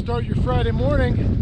start your Friday morning.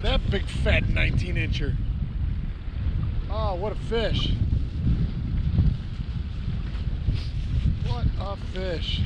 That big fat 19-incher. Oh, what a fish. What a fish.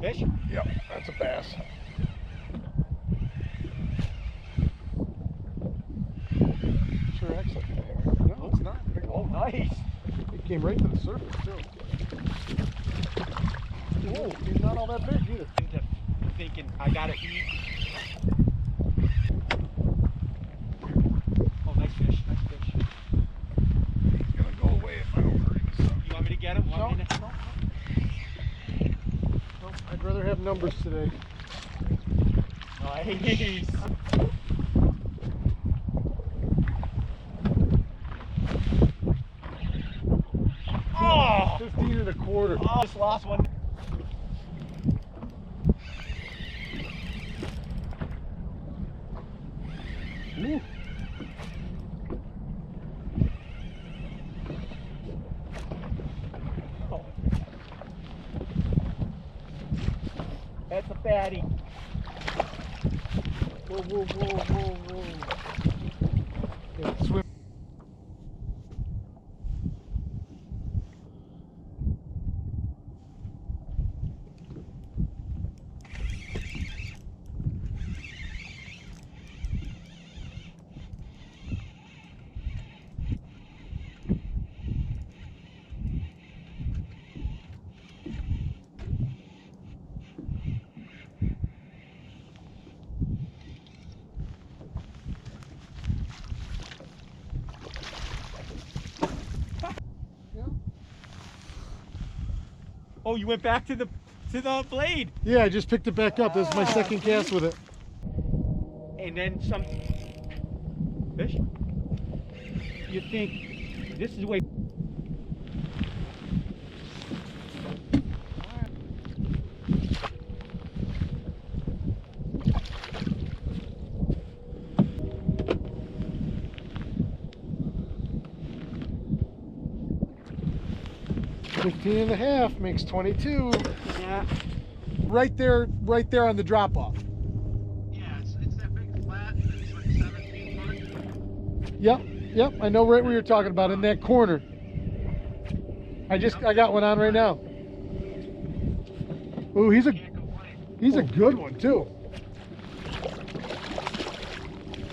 Fish? Yep, that's a bass. Sure acts like that. No, it's not. Oh, nice. It came right to the surface, too. Whoa, he's not all that big either. Into thinking, I gotta eat. Oh, nice fish, nice fish. He's gonna go away if I don't hurry this up. You want me to get him? No. No, I'd rather have numbers today. Nice. Oh! 15 and a quarter. quarter. Oh, just lost one. Ooh. Oh. That's a fatty. Whoa, whoa, whoa, whoa, whoa. Yeah, swim. Oh, you went back to the blade. Yeah, I just picked it back up. This is my second cast with it. And then some fish. You think this is the way. $15 and a half makes 22. Yeah. Right there on the drop off. Yeah, it's that big flat that's like 17 foot. Yep, I know right where you're talking about, in that corner. I got one on right now. Ooh, he's a good one too.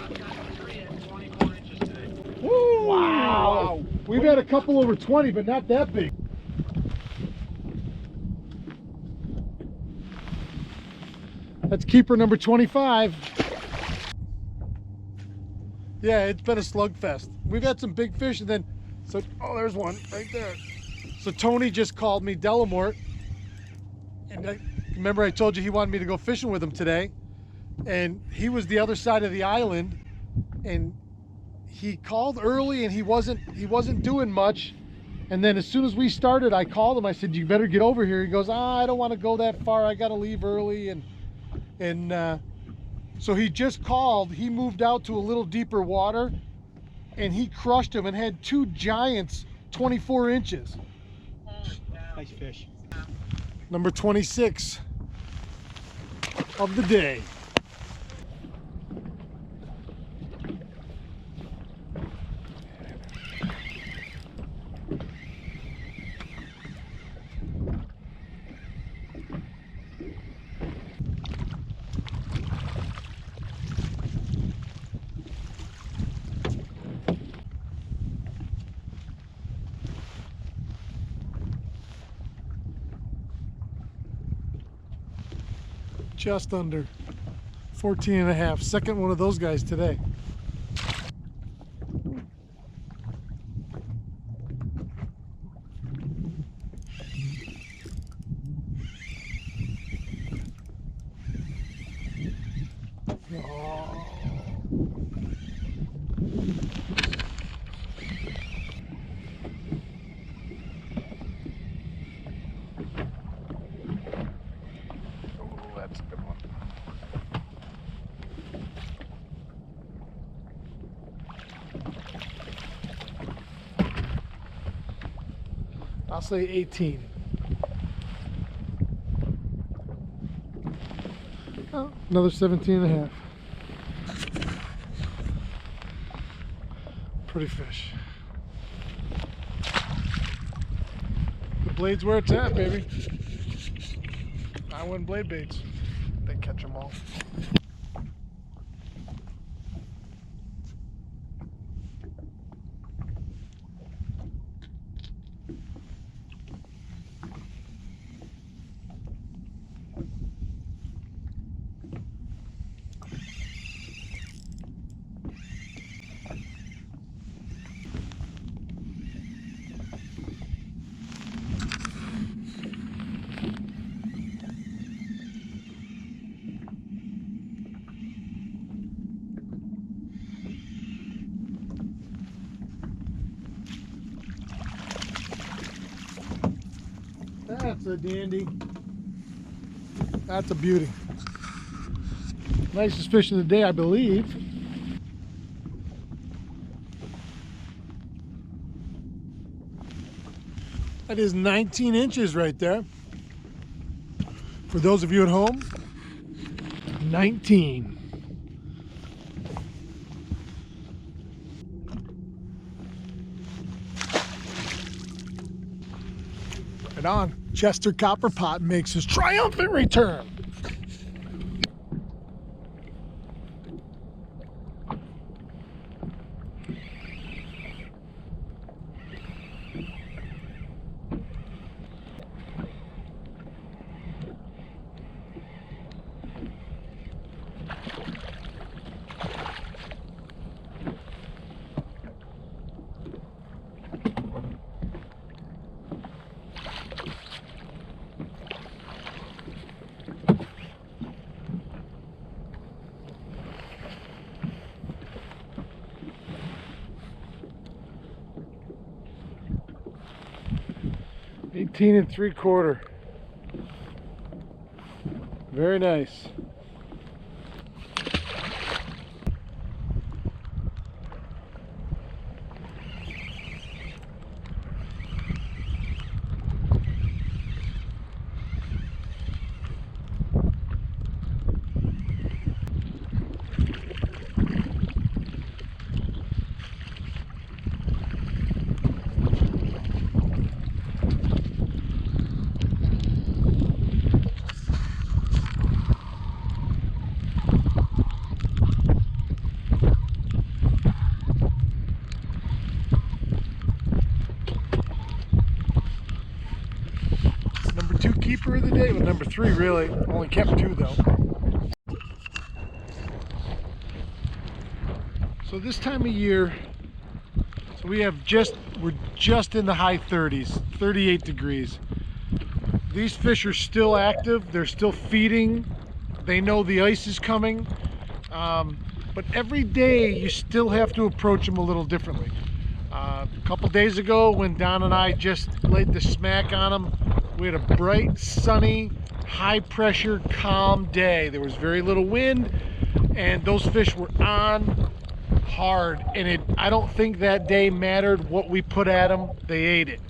I've got 3 at 24 inches today. Woo! Wow. We've had a couple over 20, but not that big. That's keeper number 25. Yeah, it's been a slugfest. We've had some big fish, and then, oh, there's one right there. So Tony just called me, Delamort, and remember I told you he wanted me to go fishing with him today, and he was the other side of the island, and he called early, and he wasn't doing much. And then as soon as we started, I called him. I said, "You better get over here." He goes, "I don't want to go that far. I got to leave early." And so he just called. He moved out to a little deeper water, and he crushed him and had 2 giants, 24 inches. Nice fish. Number 26 of the day. Just under 14 and a half. Second one of those guys today. Oh. That's a good one. I'll say 18. Oh, another 17 and a half. Pretty fish. The blade's where it's at, baby. I win blade baits. They catch them all. That's a dandy. That's a beauty. Nicest fish of the day, I believe. That is 19 inches right there. For those of you at home, 19. Right on. Chester Copperpot makes his triumphant return. $18 3/4. Very nice. Number 2 keeper of the day, well, number 3 really. Only kept 2 though. So this time of year, so we're just in the high 30s, 38 degrees. These fish are still active, they're still feeding, they know the ice is coming, but every day you still have to approach them a little differently. A couple days ago when Don and I just laid the smack on them, we had a bright, sunny, high pressure, calm day. There was very little wind and those fish were on hard, and I don't think that day mattered what we put at them, they ate it.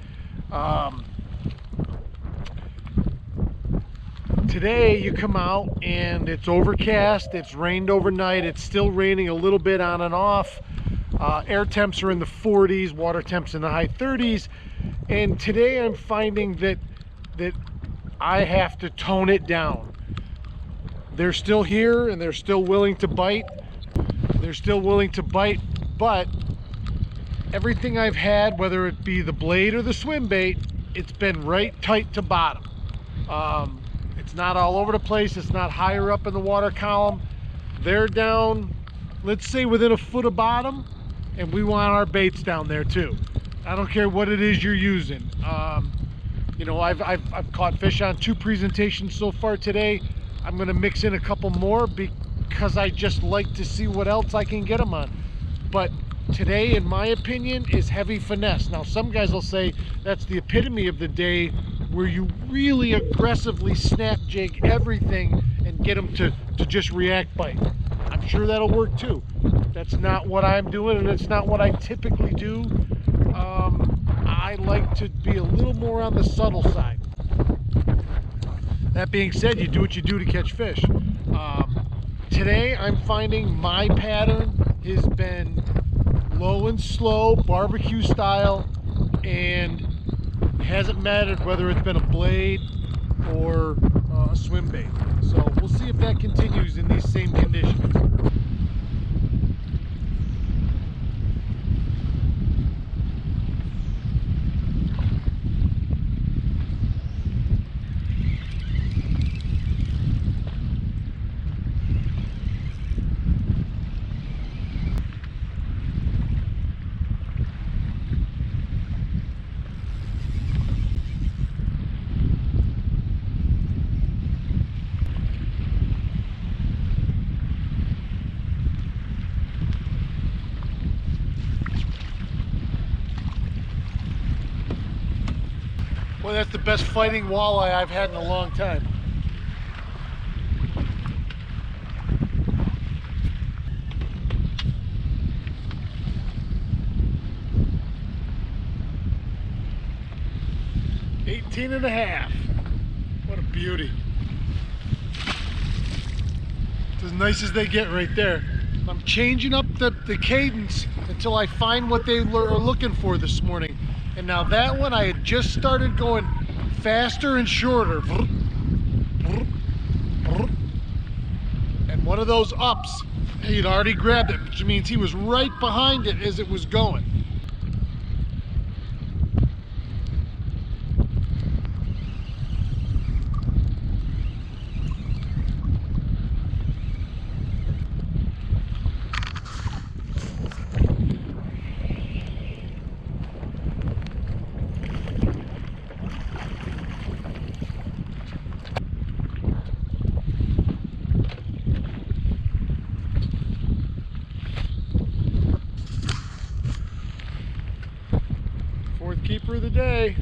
Today you come out and it's overcast, it's rained overnight, it's still raining a little bit on and off. Air temps are in the 40s, water temps in the high 30s, and today I'm finding that I have to tone it down. They're still here and they're still willing to bite. They're still willing to bite, but everything I've had, whether it be the blade or the swim bait, it's been right tight to bottom. It's not all over the place, it's not higher up in the water column. They're down, let's say within a foot of bottom, and we want our baits down there too. I don't care what it is you're using. You know, I've caught fish on 2 presentations so far today. I'm gonna mix in a couple more because I just like to see what else I can get them on. But today, in my opinion, is heavy finesse. Now, some guys will say that's the epitome of the day where you really aggressively snap jig everything and get them to just react bite. I'm sure that'll work too. That's not what I'm doing, and it's not what I typically do. I like to be a little more on the subtle side. That being said, you do what you do to catch fish. Today I'm finding my pattern has been low and slow, barbecue style, and it hasn't mattered whether it's been a blade or a swim bait. So we'll see if that continues in these same conditions. Boy, that's the best fighting walleye I've had in a long time. $18 and a half. What a beauty. It's as nice as they get right there. I'm changing up the cadence until I find what they are looking for this morning. And now that one, I had just started going faster and shorter. And one of those ups, he'd already grabbed it, which means he was right behind it as it was going. Fourth keeper of the day.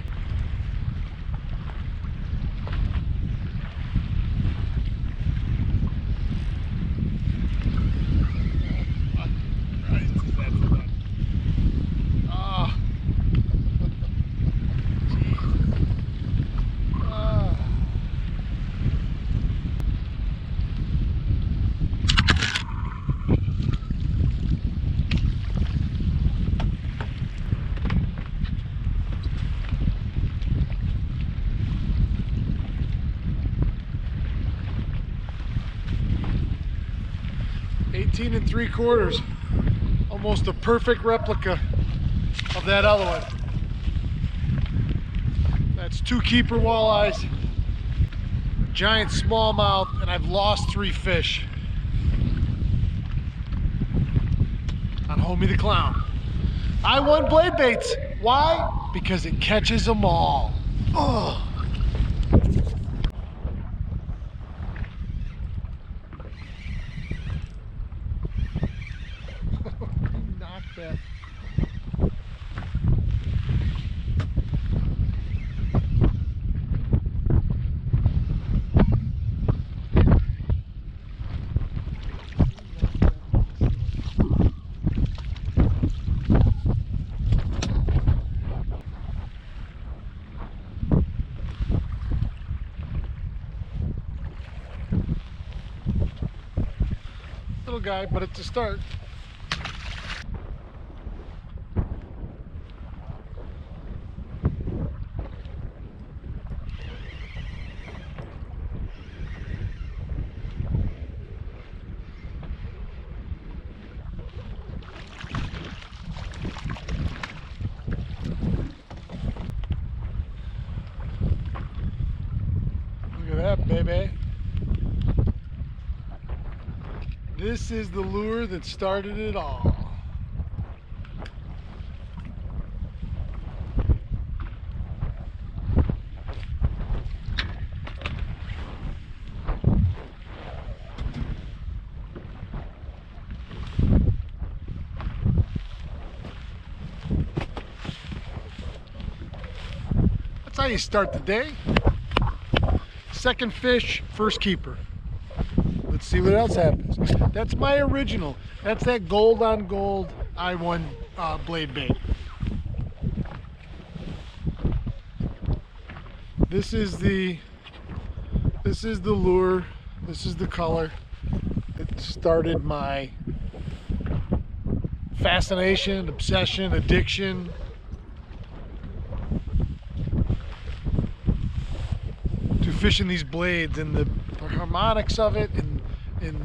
$18 3/4, almost a perfect replica of that other one. That's 2 keeper walleyes, giant smallmouth, and I've lost 3 fish on Homie the Clown. I won blade baits. Why? Because it catches them all. Oh. That. Little guy, but it's a start. That, baby. This is the lure that started it all. That's how you start the day. Second fish, first keeper. Let's see what else happens. That's my original. That's that gold on gold I-1 blade bait. This is the lure. This is the color. It started my fascination, obsession, addiction. To fishing these blades and the harmonics of it, and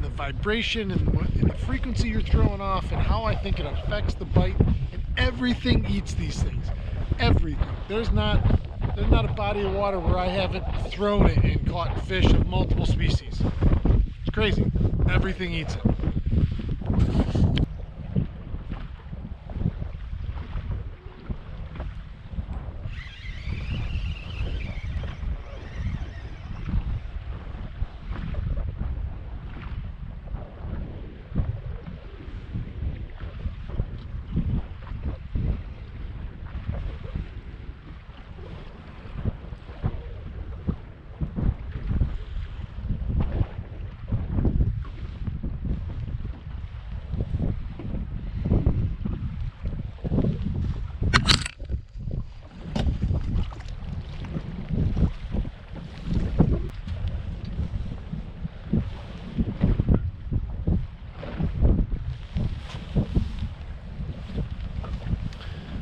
the vibration, and the frequency you're throwing off, and how I think it affects the bite. And everything eats these things. Everything. There's not a body of water where I haven't thrown it and caught fish of multiple species. It's crazy. Everything eats it.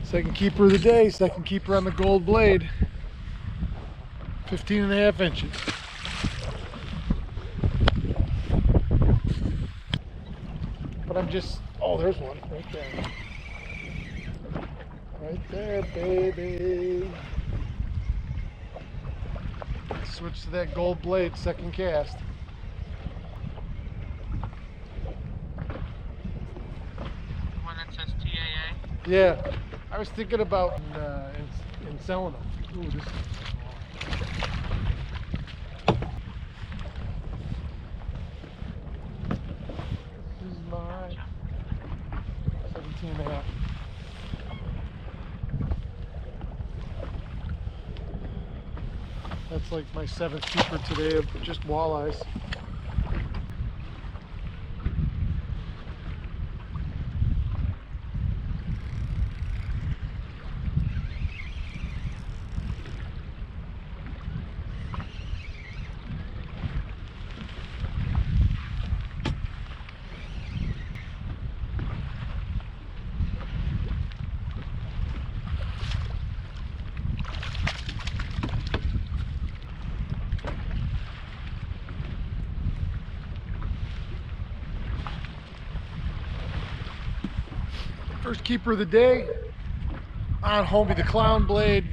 Second keeper of the day, second keeper on the gold blade. 15.5 inches. But I'm just, oh, there's one right there. Right there, baby. Switch to that gold blade, second cast. One that says TAA. Yeah, I was thinking about in selling them. Ooh, this is my 17.5. That's like my 7th keeper today of just walleyes. First keeper of the day on Homie the Clown blade.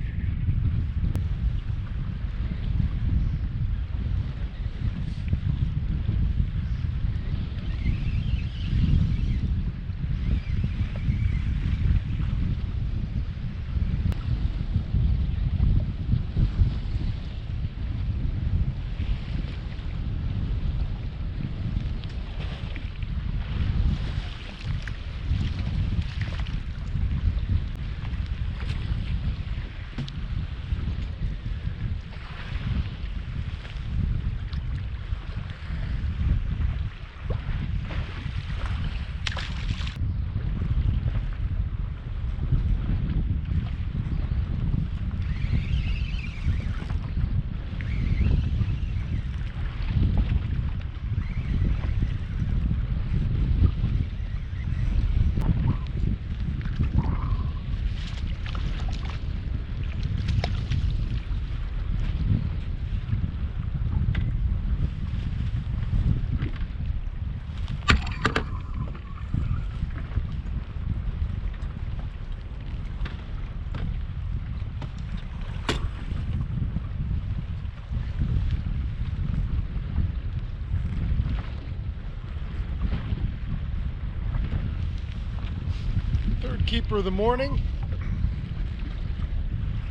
Third keeper of the morning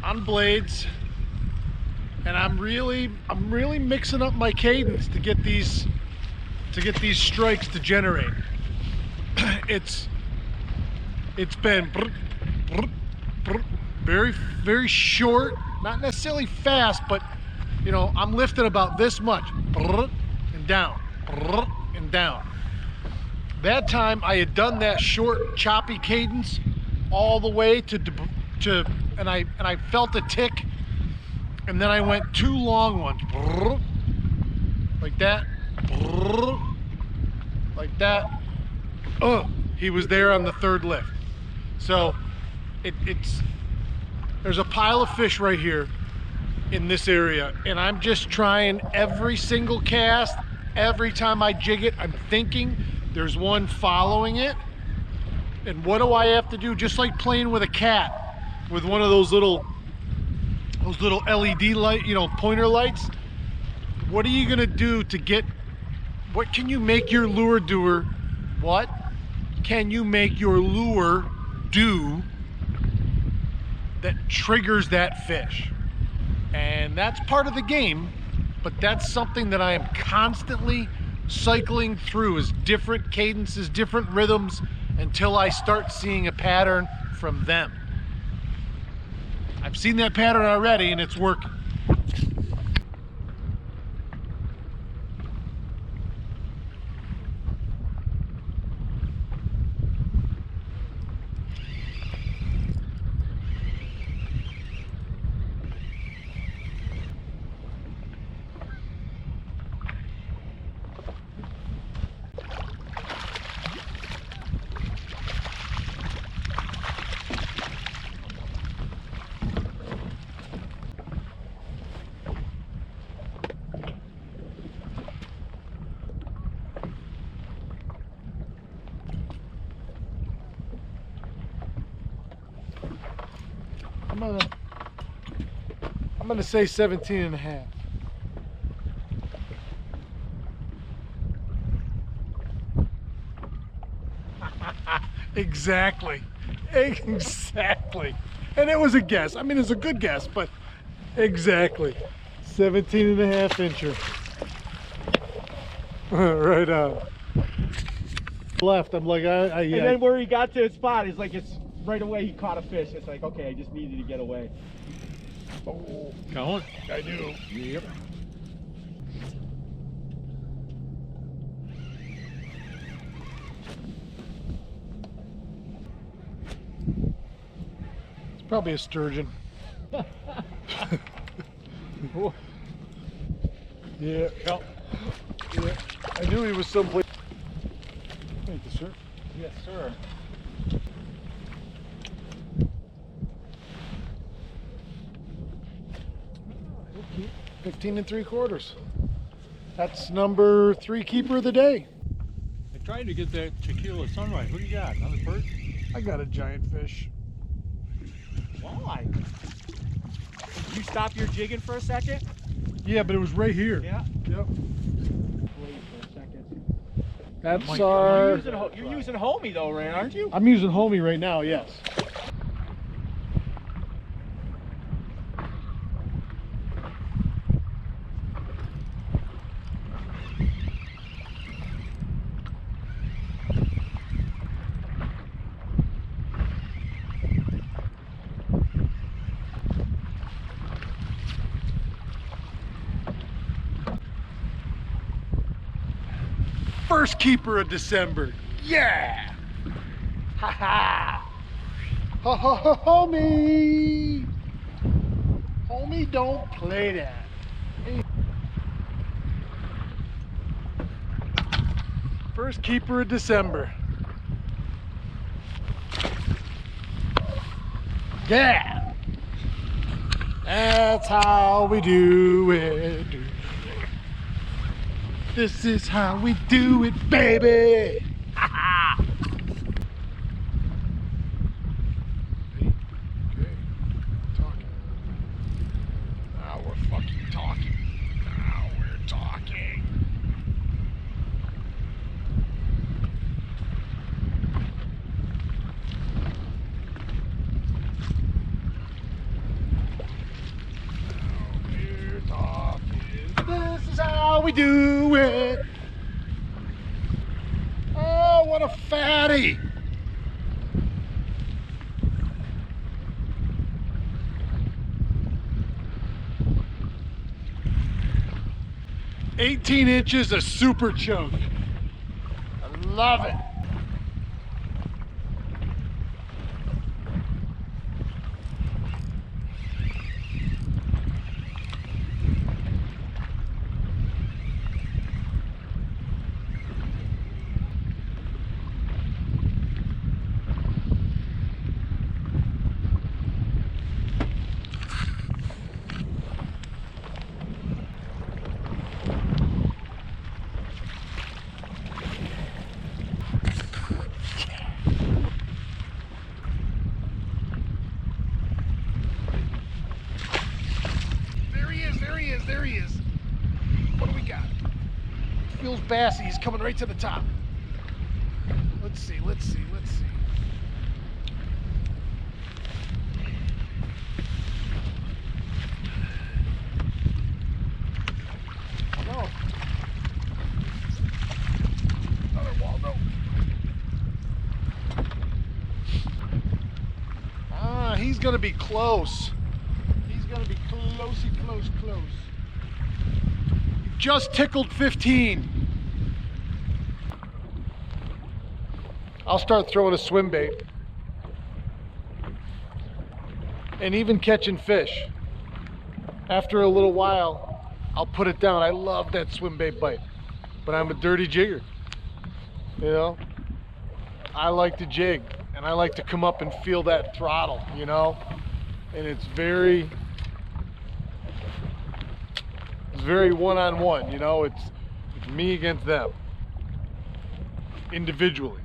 on blades, and I'm really mixing up my cadence to get these strikes to generate. It's been very short, not necessarily fast, but you know, I'm lifting about this much and down and down. That time I had done that short choppy cadence all the way to and I felt a tick, and then I went 2 long ones like that, like that. He was there on the 3rd lift. So there's a pile of fish right here in this area, and I'm just trying every single cast. Every time I jig it, I'm thinking there's one following it, and what do I have to do? Just like playing with a cat with one of those little LED light, you know, pointer lights. What are you gonna do to get? What can you make your lure doer? What can you make your lure do that triggers that fish? And that's part of the game, but that's something that I am constantly cycling through, is different cadences, different rhythms, until I start seeing a pattern from them. I've seen that pattern already and it's working. I'm gonna say 17 and a half. Exactly. Exactly. And it was a guess. I mean, it's a good guess, but exactly. 17 and a half incher. Right on. Left. I'm like, yeah. And then where he got to his spot, it's like it's right away he caught a fish. It's like, okay, I just needed to get away. Oh, Going? I do. Yep. It's probably a sturgeon. Yeah. Go. Yeah. I knew he was someplace. Thank you, sir. Yes, sir. Okay. 15 3/4. That's number 3 keeper of the day. I'm trying to get that tequila sunrise. What do you got? Another perch? I got a giant fish. Why? Did you stop your jigging for a second? Yeah, but it was right here. Yeah. Yep. Wait for a second. That's Mike, our. You're using homie though, Ray, aren't you? I'm using homie right now. Yes. First keeper of December. Yeah. Ha ha. Ha ha ha, homie. Homie, don't play that. First keeper of December. Yeah. That's how we do it. This is how we do it, baby. Ha ha. Okay. Talking. Now we're fucking talking. Now we're talking. We're talking. This is how we do it. Oh, what a fatty. "18 inches of super choke. I love it. There he is. What do we got? Feels bassy. He's coming right to the top. Let's see. No. Another Waldo. Ah, he's gonna be close. He's gonna be closey, close. Just tickled 15. I'll start throwing a swim bait. And even catching fish. After a little while, I'll put it down. I love that swim bait bite. But I'm a dirty jigger. You know? I like to jig. And I like to come up and feel that throttle, you know? And it's very one-on-one, you know? It's me against them. Individually.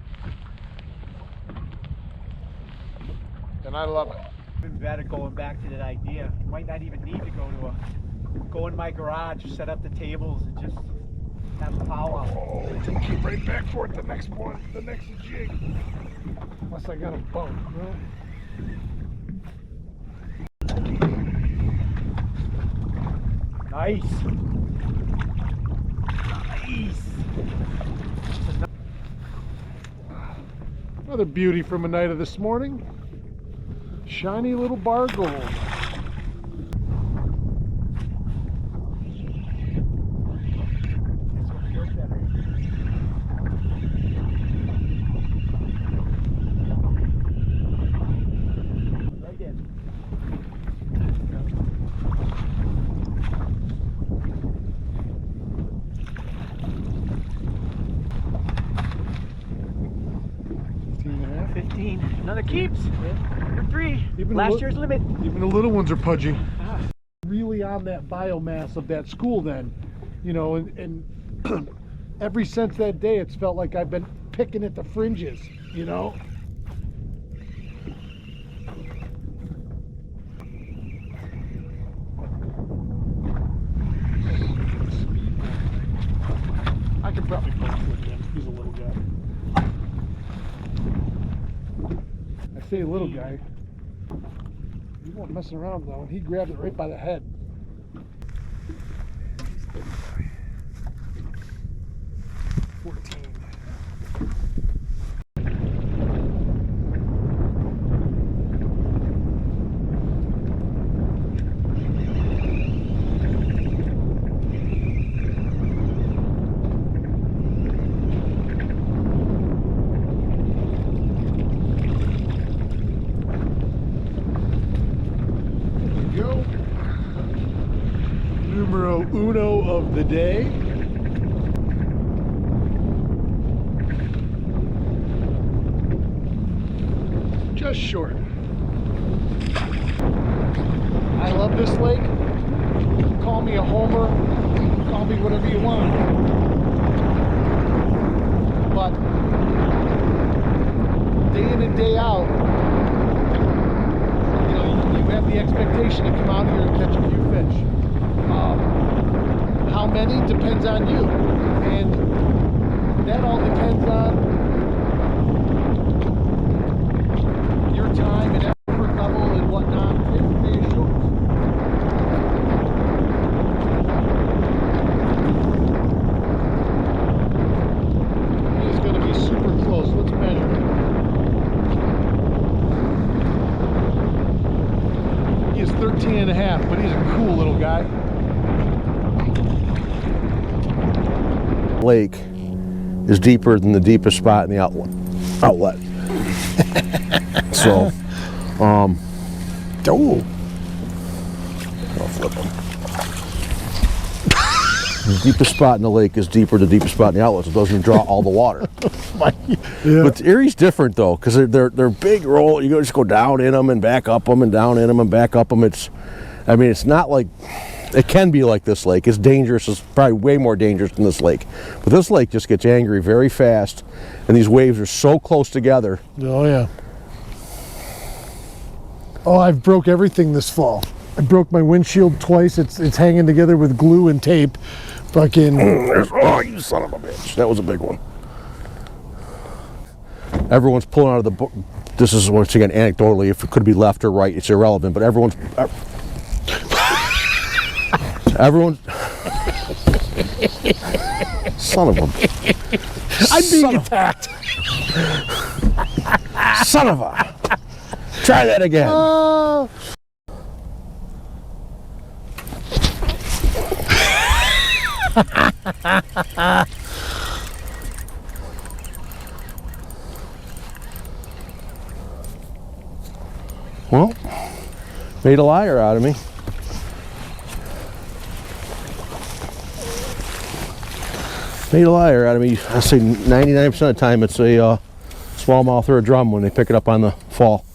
And I love it. even better going back to that idea. Might not even need to go in my garage, set up the tables, and just have a powwow. Oh, take you right back for it. The next one, the next jig. Unless I got a boat, right? Nice. Nice. Another beauty from a night of this morning. Shiny little bar gold. This one feels better. Right in. 15. Another keeps. Number 3. Even Last year's limit. Even the little ones are pudgy. Really on that biomass of that school then, you know, and ever since that day it's felt like I've been picking at the fringes, you know. I could probably boat with him. He's a little guy. I say little guy. He wasn't messing around though, and he grabbed it right by the head. 14. Numero uno of the day. Just short. I love this lake. Call me a homer, call me whatever you want. But day in and day out, you know, you have the expectation to come out here and catch a few fish. How many depends on you, and that all depends on your time and effort level and whatnot. He's going to be super close. Let's measure. He is 13 and a half, but he's a cool little guy. Lake is deeper than the deepest spot in the outlet. So, I'll flip them. The deepest spot in the lake is deeper than the deepest spot in the outlet, so it doesn't draw all the water. Yeah. But Erie's different though, because they're big roll. You just go down in them and back up them and down in them and back up them. It's not like. It can be like this lake. It's dangerous. It's probably way more dangerous than this lake. But this lake just gets angry very fast, and these waves are so close together. Oh yeah. Oh, I've broke everything this fall. I broke my windshield twice. It's hanging together with glue and tape. Fucking. Oh, you son of a bitch! That was a big one. Everyone's pulling out of the book. This is once again anecdotally. If it could be left or right, it's irrelevant. But everyone's. Son of a. I'm being attacked. Son of a. Try that again. Well, made a liar out of me. Made a liar out of me. I say 99% of the time it's a smallmouth or a drum when they pick it up on the fall.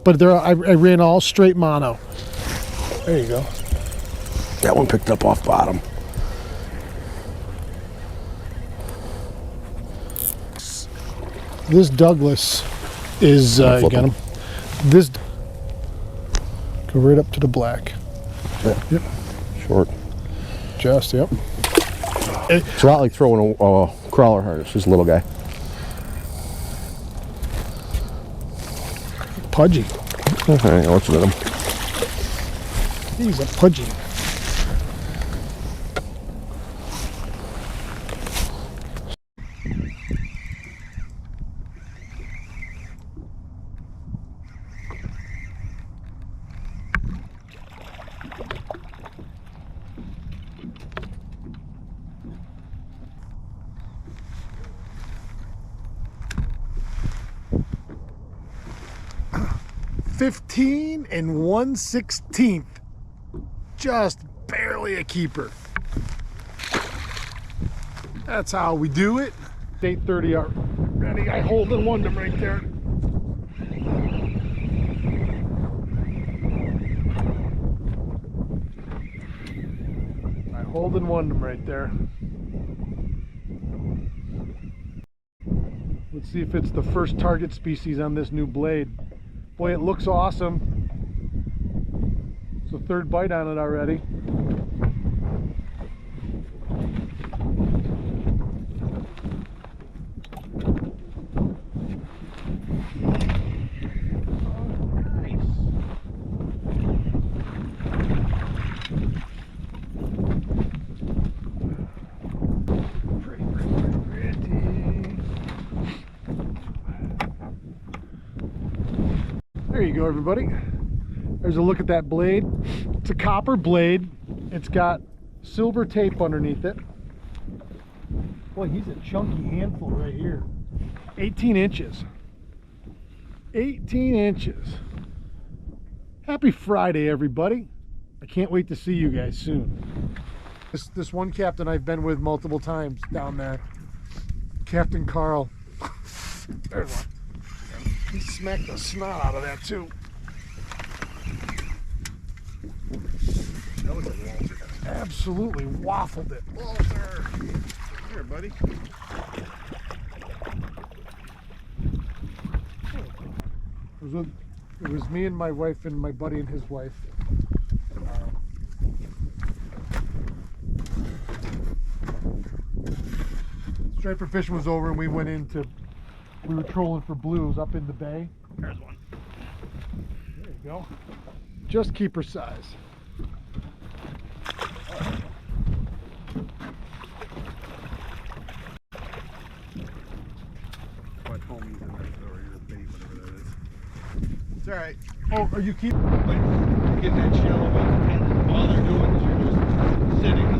But I ran all straight mono. There you go. That one picked up off bottom. This Douglas is, you Flip got him. This, go right up to the black. Yeah. Yep. Short. Just, yep. It's a lot like throwing a crawler harness. This little guy. Pudgy. Okay, what's with him? He's a pudgy. $15 1/16. Just barely a keeper. That's how we do it. 8:30 already. I hold and won them right there. I hold and won them right there. Let's see if it's the first target species on this new blade. Boy, it looks awesome. It's the third bite on it already. There you go, everybody. There's a look at that blade. It's a copper blade. It's got silver tape underneath it. Boy, he's a chunky handful right here. 18 inches. 18 inches. Happy Friday, everybody. I can't wait to see you guys soon. This one captain I've been with multiple times down there. Captain Carl. There's one. He smacked the snot out of that too. That was a Walter. Absolutely waffled it. Walter! Here, buddy. It was me and my wife and my buddy and his wife. Striper fishing was over and we went into, we were trolling for blues up in the bay. There's one. There you go. Just keeper size. What homies in there, or your bait, whatever that is. It's alright. Oh, are you keeping? Like, getting that shell about the pen. All they're doing is you're just sitting